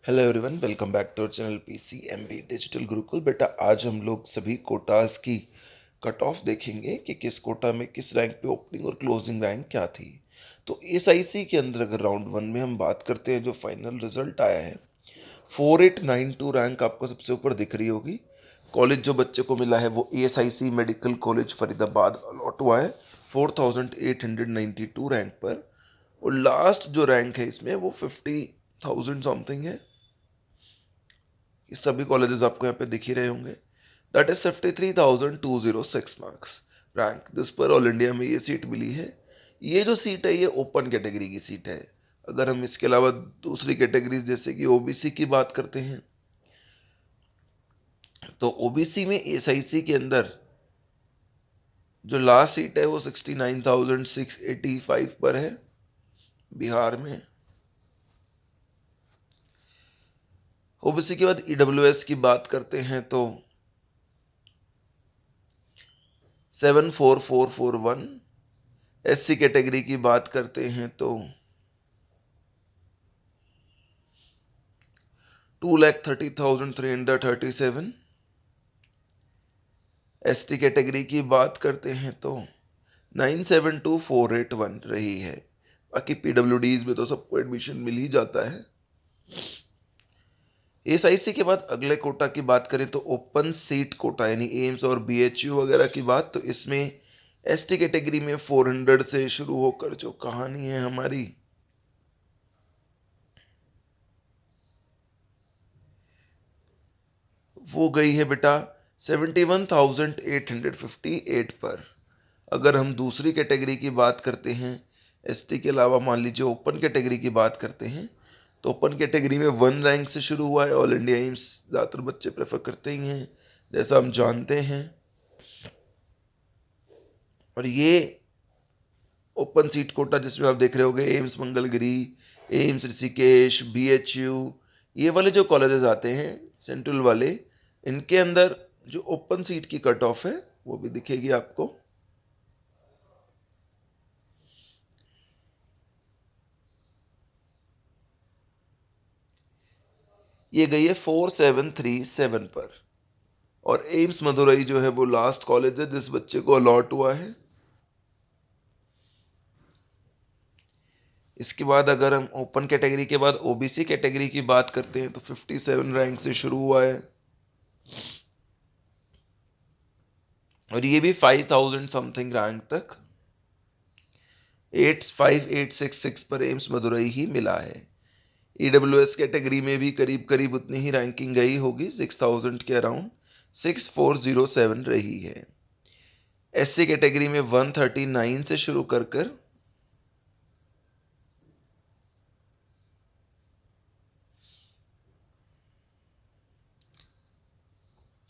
Hello everyone, welcome back to our channel PCMB digital Gurukul. बेटा, आज हम लोग सभी कोटास की कट ऑफ देखेंगे कि किस कोटा में किस रैंक पे ओपनिंग और क्लोजिंग रैंक क्या थी। तो SIC के अंदर अगर राउंड वन में हम बात करते हैं, जो फाइनल रिजल्ट आया है, 4892 रैंक आपको सबसे ऊपर दिख रही होगी। कॉलेज जो बच्चे को मिला है वो ASIC medical college Faridabad allot हुआ है 4892 रैंक पर। और लास्ट जो रैंक है इसमें वो 50,000 समथिंग है। ये सभी कॉलेजेस आपको यहाँ पे दिख ही रहे होंगे। दैट इज 53,206 मार्क्स रैंक, जिस पर ऑल इंडिया में ये सीट मिली है। ये जो सीट है ये ओपन कैटेगरी की सीट है। अगर हम इसके अलावा दूसरी कैटेगरीज जैसे कि OBC की बात करते हैं, तो OBC में SIC के अंदर जो लास्ट सीट है वो 69,685 पर है बिहार में। OBC के बाद EWS की बात करते हैं तो 74,441। SC कैटेगरी की बात करते हैं तो 2,30,337। ST कैटेगरी की बात करते हैं तो 9,72,481 रही है। बाकी PWDs में तो सबको एडमिशन मिल ही जाता है। SIC के बाद अगले कोटा की बात करें तो ओपन सीट कोटा यानी एम्स और BHU वगैरह की बात, तो इसमें ST कैटेगरी में 400 से शुरू होकर जो कहानी है हमारी, वो गई है बेटा 71,858 पर। अगर हम दूसरी कैटेगरी की बात करते हैं, ST के अलावा मान लीजिए ओपन कैटेगरी की बात करते हैं, तो ओपन कैटेगरी में 1 रैंक से शुरू हुआ है। ऑल इंडिया एम्स ज़्यादातर बच्चे प्रेफर करते ही हैं, जैसा हम जानते हैं। और ये ओपन सीट कोटा जिसमें आप देख रहे होंगे AIIMS Mangalagiri, AIIMS Rishikesh, BHU, ये वाले जो कॉलेजेस आते हैं सेंट्रल वाले, इनके अंदर जो ओपन सीट की कट ऑफ है वो भी दिखेगी आपको। ये गई है 4737 पर। और एम्स मदुरई जो है वो लास्ट कॉलेज है जिस बच्चे को अलॉट हुआ है। इसके बाद अगर हम ओपन कैटेगरी के बाद OBC कैटेगरी की बात करते हैं तो 57 रैंक से शुरू हुआ है। और ये भी 5,000 समथिंग रैंक तक 85866 पर एम्स मदुरई ही मिला है। EWS कैटेगरी में भी करीब करीब उतनी ही रैंकिंग गई होगी, 6,000 के अराउंड 6407 रही है। SC कैटेगरी में 139 से शुरू कर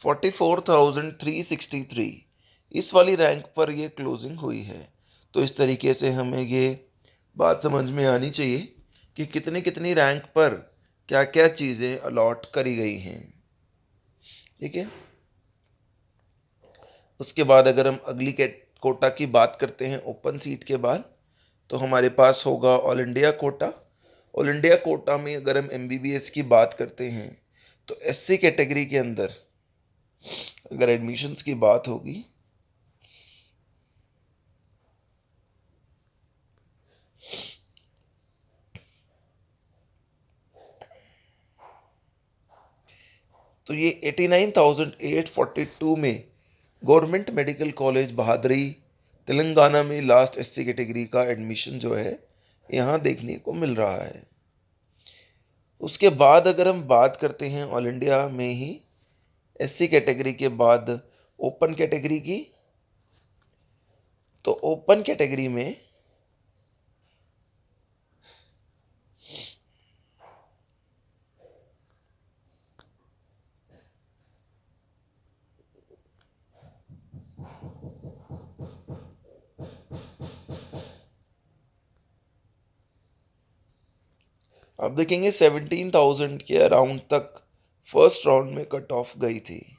44,363 इस वाली रैंक पर ये क्लोजिंग हुई है। तो इस तरीके से हमें ये बात समझ में आनी चाहिए कि कितनी कितनी रैंक पर क्या क्या चीज़ें अलॉट करी गई हैं। ठीक है। उसके बाद अगर हम अगली कोटा की बात करते हैं ओपन सीट के बाद, तो हमारे पास होगा all India quota. All India quota में अगर हम MBBS की बात करते हैं तो SC कैटेगरी के अंदर अगर एडमिशन्स की बात होगी तो ये 89,842 में गवर्नमेंट मेडिकल कॉलेज बहादरी तेलंगाना में लास्ट SC कैटेगरी का एडमिशन जो है यहाँ देखने को मिल रहा है। उसके बाद अगर हम बात करते हैं ऑल इंडिया में ही SC कैटेगरी के बाद ओपन कैटेगरी की, तो ओपन कैटेगरी में आप देखेंगे 17,000 के अराउंड तक फर्स्ट राउंड में कट ऑफ गई थी।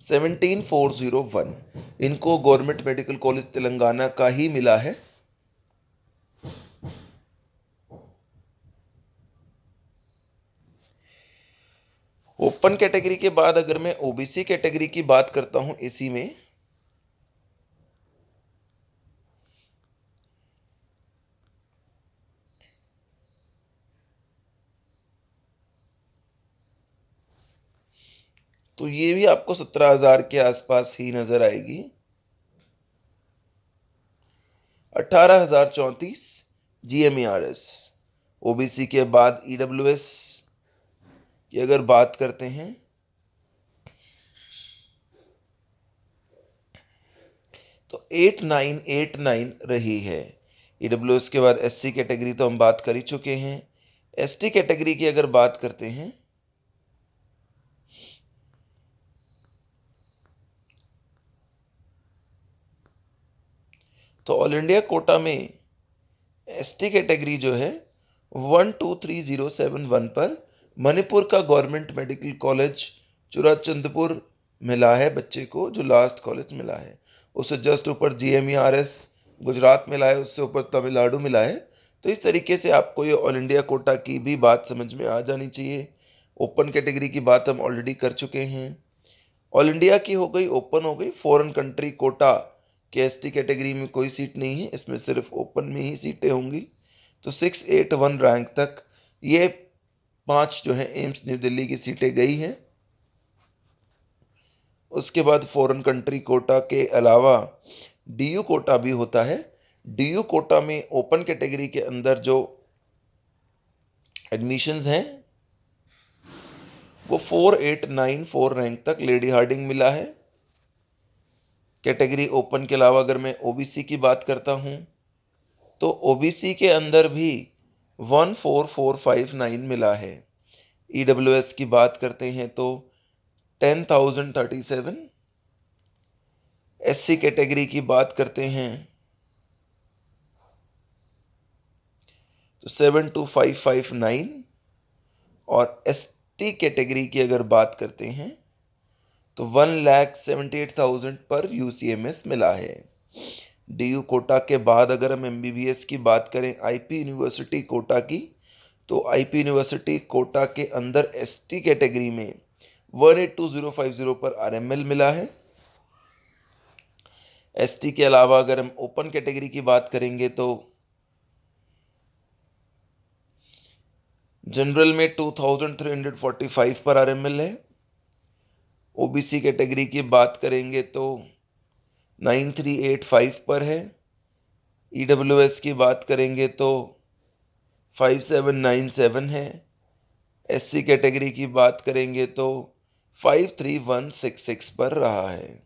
17401। इनको गवर्नमेंट मेडिकल कॉलेज तेलंगाना का ही मिला है। ओपन कैटेगरी के बाद अगर मैं ओबीसी कैटेगरी की बात करता हूं इसी में, तो ये भी आपको 17,000 के आसपास ही नजर आएगी। 18,034 GMERS। ओबीसी के बाद ईडब्ल्यूएस की अगर बात करते हैं तो 8989 रही है। ईडब्ल्यूएस के बाद एससी कैटेगरी तो हम बात कर ही चुके हैं। एसटी कैटेगरी की अगर बात करते हैं तो ऑल इंडिया कोटा में एसटी कैटेगरी जो है 123071 पर मणिपुर का गवर्नमेंट मेडिकल कॉलेज चुराचंदपुर मिला है बच्चे को, जो लास्ट कॉलेज मिला है। उससे जस्ट ऊपर जीएमईआरएस गुजरात मिला है, उससे ऊपर तमिलनाडु मिला है। तो इस तरीके से आपको ये ऑल इंडिया कोटा की भी बात समझ में आ जानी चाहिए। ओपन कैटेगरी की बात हम ऑलरेडी कर चुके हैं। ऑल इंडिया की हो गई, ओपन हो गई। फॉरेन कंट्री कोटा के एसटी कैटेगरी में कोई सीट नहीं है, इसमें सिर्फ ओपन में ही सीटें होंगी। तो 681 रैंक तक ये 5 जो है एम्स न्यू दिल्ली की सीटें गई हैं। उसके बाद फॉरेन कंट्री कोटा के अलावा डीयू कोटा भी होता है। डीयू कोटा में ओपन कैटेगरी के अंदर जो एडमिशंस हैं वो 4894 रैंक तक लेडी हार्डिंग मिला है। कैटेगरी ओपन के अलावा अगर मैं ओबीसी की बात करता हूं तो ओबीसी के अंदर भी 14459 मिला है। ईडब्ल्यूएस की बात करते हैं तो 10,037। एससी कैटेगरी की बात करते हैं तो 72559। और एसटी कैटेगरी की अगर बात करते हैं तो 1,78,000 पर यूसीएमएस मिला है। डीयू कोटा के बाद अगर हम एमबीबीएस की बात करें आईपी यूनिवर्सिटी कोटा की, तो आईपी यूनिवर्सिटी कोटा के अंदर एसटी कैटेगरी में 182,050 पर आरएमएल मिला है। एसटी के अलावा अगर हम ओपन कैटेगरी की बात करेंगे तो जनरल में 2,345 पर आरएमएल है। ओबीसी कैटेगरी की बात करेंगे तो 9,385 पर है। ईडब्ल्यूएस की बात करेंगे तो 5,797 है। एससी कैटेगरी की बात करेंगे तो 5,3,166 पर रहा है।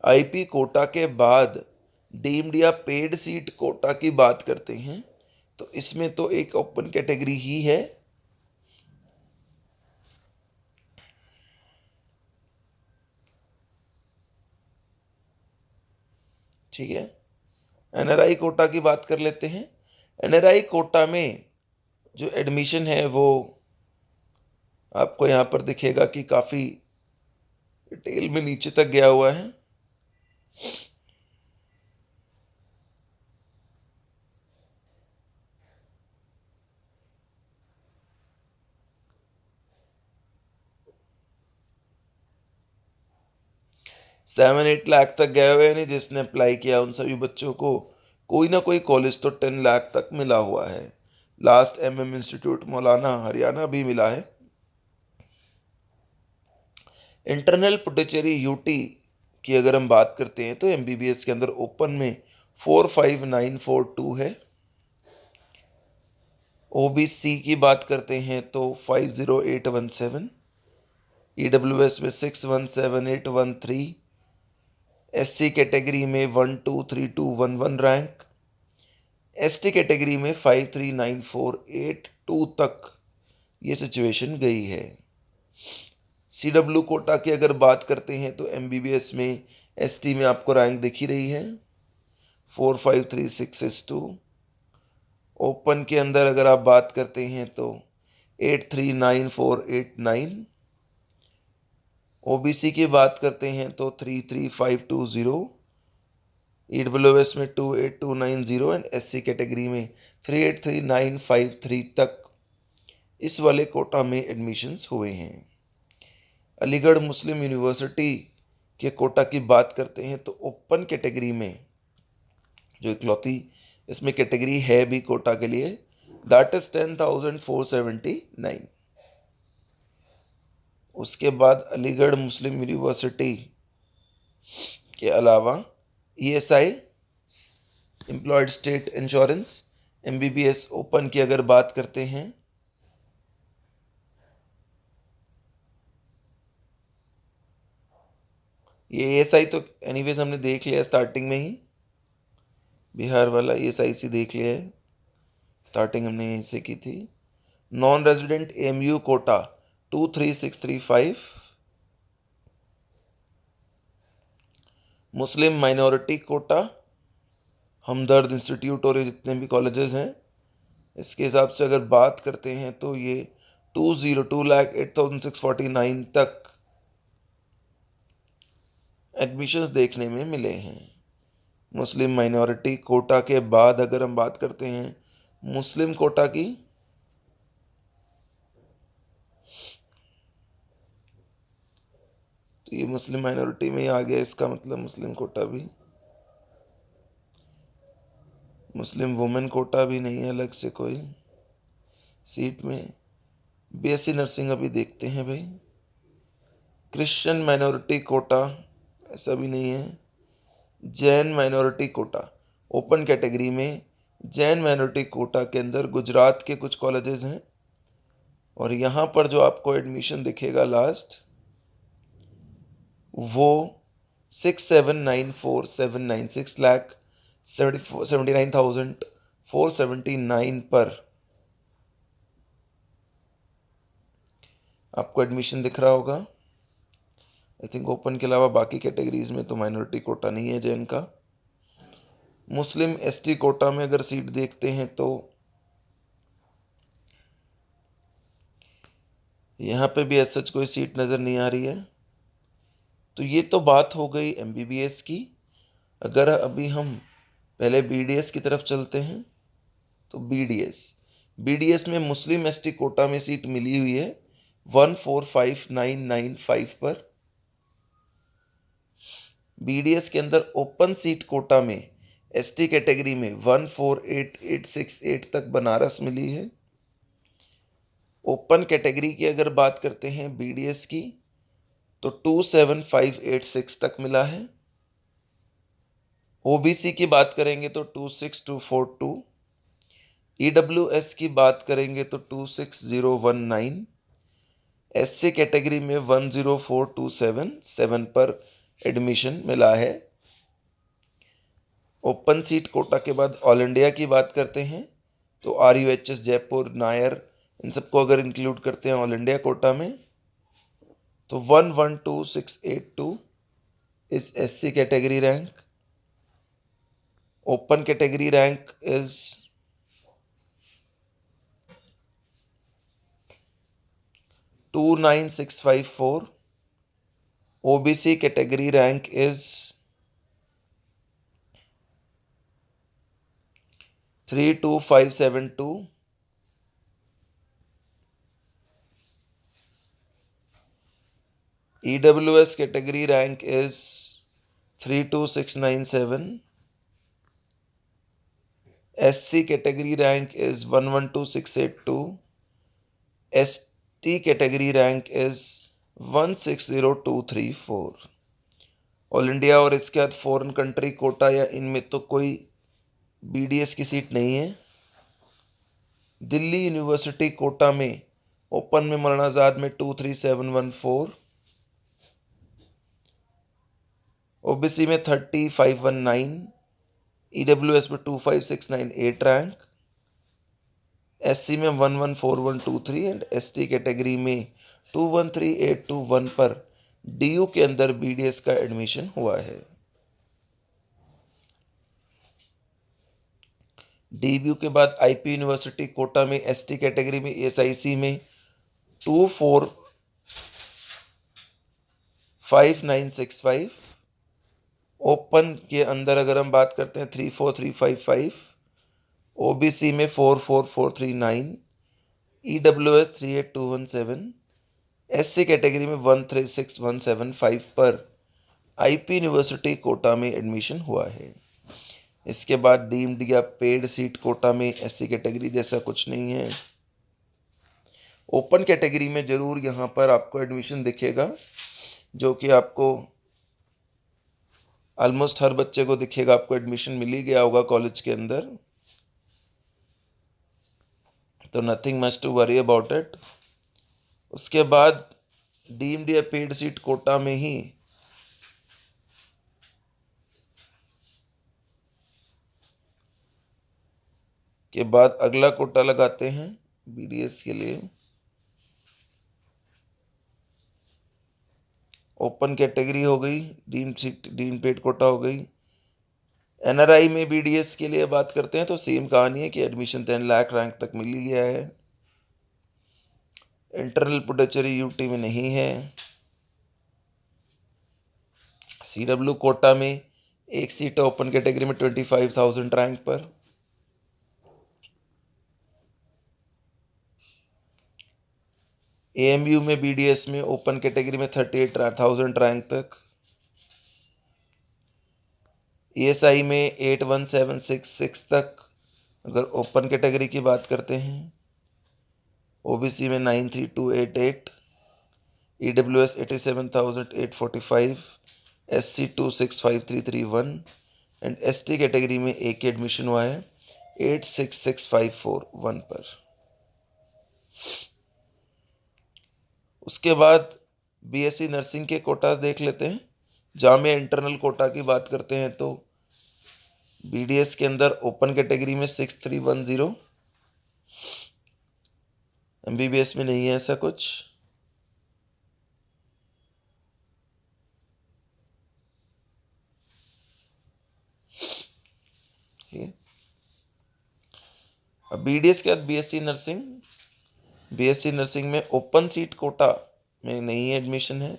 आईपी कोटा के बाद डीम्ड या पेड सीट कोटा की बात करते हैं तो इसमें तो एक ओपन कैटेगरी ही है। ठीक है, एनआरआई कोटा की बात कर लेते हैं। एनआरआई कोटा में जो एडमिशन है वो आपको यहाँ पर दिखेगा कि काफ़ी डिटेल में नीचे तक गया हुआ है। सेवन 8 लाख तक गए हुए, यानी जिसने अप्लाई किया उन सभी बच्चों को कोई ना कोई कॉलेज तो 10 लाख तक मिला हुआ है। लास्ट एमएम इंस्टीट्यूट मौलाना हरियाणा भी मिला है। इंटरनल पुडुचेरी यूटी की अगर हम बात करते हैं तो एमबीबीएस के अंदर ओपन में 45942 है। ओबीसी की बात करते हैं तो 50817। ईडब्ल्यूएस में 617813। एससी कैटेगरी में 123211 रैंक। एसटी कैटेगरी में 539482 तक ये सिचुएशन गई है। सीडब्ल्यू कोटा की अगर बात करते हैं तो एमबीबीएस में एसटी में आपको रैंक दिख ही रही है 453662। ओपन के अंदर अगर आप बात करते हैं तो 839489। ओबीसी की बात करते हैं तो 33520, ईडब्ल्यूएस में 28290 एंड एससी कैटेगरी में 383953 तक इस वाले कोटा में एडमिशन्स हुए हैं। अलीगढ़ मुस्लिम यूनिवर्सिटी के कोटा की बात करते हैं तो ओपन कैटेगरी में जो इकलौती इसमें कैटेगरी है भी कोटा के लिए, दैट इज 10,479। उसके बाद अलीगढ़ मुस्लिम यूनिवर्सिटी के अलावा ESI employed state insurance MBBS open की अगर बात करते हैं ये ईएसआई तो एनीवेज हमने देख लिया स्टार्टिंग में ही, बिहार वाला ईएसआईसी देख लिया है, स्टार्टिंग हमने यहीं से की थी। Non resident MU quota 23635, Muslim minority quota Hamdard institute और ये जितने भी कॉलेजेस हैं इसके हिसाब से अगर बात करते हैं तो ये 2,08,649 तक एडमिशन्स देखने में मिले हैं। मुस्लिम माइनॉरिटी कोटा के बाद अगर हम बात करते हैं मुस्लिम कोटा की, तो ये मुस्लिम माइनॉरिटी में ही आ गया, इसका मतलब मुस्लिम कोटा भी, मुस्लिम वुमेन कोटा भी नहीं है अलग से कोई सीट में। बीएससी नर्सिंग अभी देखते हैं भाई। क्रिश्चियन माइनॉरिटी कोटा ऐसा भी नहीं है। Jain minority quota open category में, जैन माइनॉरिटी कोटा के अंदर गुजरात के कुछ कॉलेजेस हैं और यहाँ पर जो आपको एडमिशन दिखेगा लास्ट वो 6,794,796 6,79,479 पर आपको एडमिशन दिख रहा होगा। आई थिंक ओपन के अलावा बाकी कैटेगरीज में तो माइनॉरिटी कोटा नहीं है जैन का। मुस्लिम एसटी कोटा में अगर सीट देखते हैं तो यहाँ पे भी ऐसा कोई सीट नज़र नहीं आ रही है। तो ये तो बात हो गई एमबीबीएस की। अगर अभी हम पहले बीडीएस की तरफ चलते हैं तो बीडीएस में मुस्लिम एसटी कोटा में सीट मिली हुई है 145995 पर। बीडीएस के अंदर ओपन सीट कोटा में एसटी कैटेगरी में 148868 तक बनारस मिली है। ओपन कैटेगरी की अगर बात करते हैं बीडीएस की तो 27586 तक मिला है। ओबीसी की बात करेंगे तो 26242, ईडब्ल्यूएस की बात करेंगे तो 26019, एससी कैटेगरी में 104277 पर एडमिशन मिला है। ओपन सीट कोटा के बाद ऑल इंडिया की बात करते हैं तो आरयूएचएस जयपुर नायर इन सबको अगर इंक्लूड करते हैं ऑल इंडिया कोटा में तो 112682 is SC category rank. Open category rank is 29654, OBC category rank is 32572, EWS category rank is 32697, SC category rank is 112682, ST category rank is 160234। All India और इसके बाद foreign country Kota या इनमें तो कोई BDS की सीट नहीं है। दिल्ली यूनिवर्सिटी कोटा में ओपन में मौलाना आज़ाद में 23714, ओबीसी में 30519, ईडब्ल्यूएस में 25698 रैंक, एससी में 114123 एंड एसटी कैटेगरी में 213821 पर डीयू के अंदर बीडीएस का एडमिशन हुआ है। डीयू के बाद आईपी यूनिवर्सिटी कोटा में एसटी कैटेगरी में एसआईसी में 5965। ओपन के अंदर अगर हम बात करते हैं 34355। ओबीसी में 44439। ईडब्ल्यूएस 38217। एससी कैटेगरी में 136175 पर आईपी यूनिवर्सिटी कोटा में एडमिशन हुआ है। इसके बाद डीम्ड या पेड सीट कोटा में एससी कैटेगरी जैसा कुछ नहीं है। ओपन कैटेगरी में जरूर यहाँ पर आपको एडमिशन दिखेगा, जो कि आपको ऑलमोस्ट हर बच्चे को दिखेगा, आपको एडमिशन मिल ही गया होगा कॉलेज के अंदर, तो nothing much to worry about it. उसके बाद डीम्ड या पेड सीट कोटा में ही के बाद अगला कोटा लगाते हैं बीडीएस के लिए। ओपन कैटेगरी हो गई, deemed seat deemed paid quota हो गई। एनआरआई में बीडीएस के लिए बात करते हैं तो सेम कहानी है कि एडमिशन 10 लाख रैंक तक मिल ही गया है। इंटरनल पुडुचेरी यूटी में नहीं है। सीडब्ल्यू कोटा में एक सीट है ओपन कैटेगरी में 25,000 रैंक पर। एएमयू में बीडीएस में ओपन कैटेगरी में 38,000 रैंक तक। एएसआई में 81766 तक अगर ओपन कैटेगरी की बात करते हैं। ओबीसी में 93288। EWS 87,845। SC 265331 and ST category में एक एडमिशन हुआ है 866541 पर। उसके बाद बीएससी नर्सिंग के कोटास देख लेते हैं। जामिया इंटरनल कोटा की बात करते हैं तो बीडीएस के अंदर ओपन कैटेगरी में 6310। एमबीबीएस में नहीं है ऐसा कुछ। अब बीडीएस के बाद बीएससी नर्सिंग में ओपन सीट कोटा में नहीं एडमिशन है।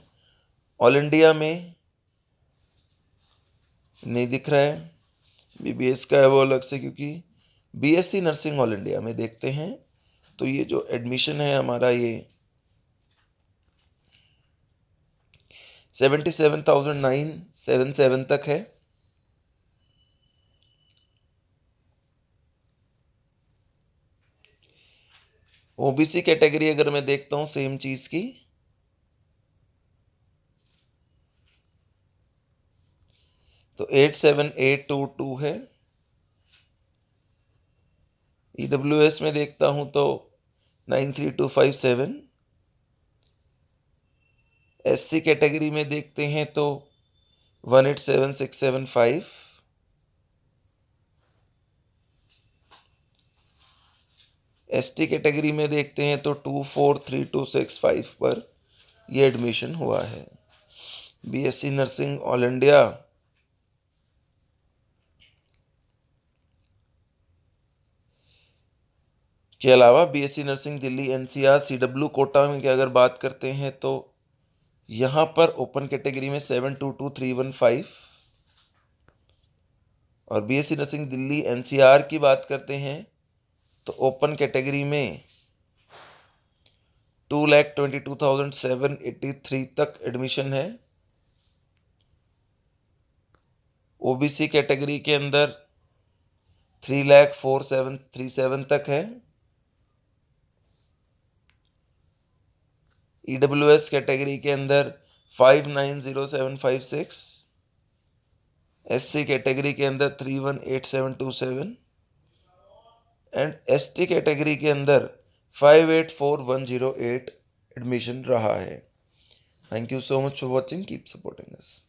ऑल इंडिया में नहीं दिख रहा है। बीबीएस का है वो अलग से, क्योंकि बीएससी नर्सिंग ऑल इंडिया में देखते हैं तो ये जो एडमिशन है हमारा ये 77,977 तक है। ओबीसी कैटेगरी अगर मैं देखता हूं सेम चीज की तो 87,822 है। ईडब्ल्यूएस में देखता हूं तो 93,257। एससी कैटेगरी में देखते हैं तो 187675। एसटी कैटेगरी में देखते हैं तो 243265 पर ये एडमिशन हुआ है। बीएससी नर्सिंग ऑल इंडिया के अलावा BSc nursing Delhi NCR CW quota में की अगर बात करते हैं तो यहाँ पर ओपन कैटेगरी में 722315 और बीएससी नर्सिंग दिल्ली एनसीआर की बात करते हैं तो ओपन कैटेगरी में 2,22,783 तक एडमिशन है। ओबीसी कैटेगरी के अंदर 3,04,737 तक है। ईडब्ल्यूएस कैटेगरी के अंदर 5,90756। एससी कैटेगरी के अंदर 3,18727 एंड एसटी कैटेगरी के अंदर 5,84,108 एडमिशन रहा है। Thank you so much for watching, keep supporting us.